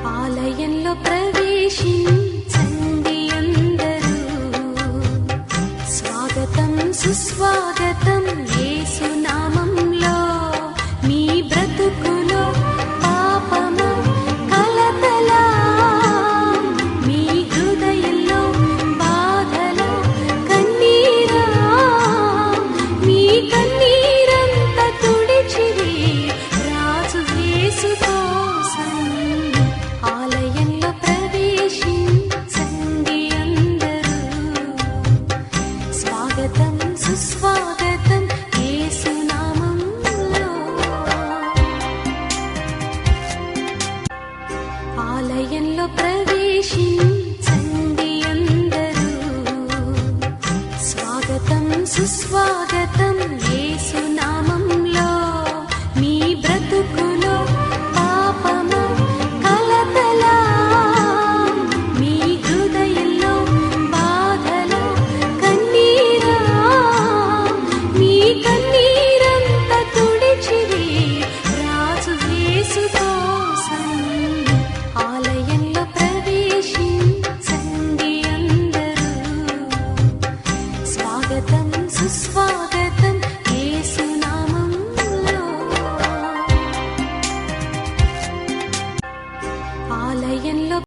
ఆలయంలో ప్రవేశించండి అందరూ, స్వాగతం సుస్వాగతం యేసు నామంలో. మీ బ్రతుకులో పాపము కలతలా, మీ హృదయంలో బాధలో కన్నీరా, మీ కన్నీరంతా తుడిచివే రాజు యేసు కోసం. ఆలయంలో ప్రవేశించండి అందరూ, స్వాగతం సుస్వాగతం యేసు నామంలో. ఆలయంలో ప్రవేశించండి అందరూ, స్వాగతం సుస్వాగతం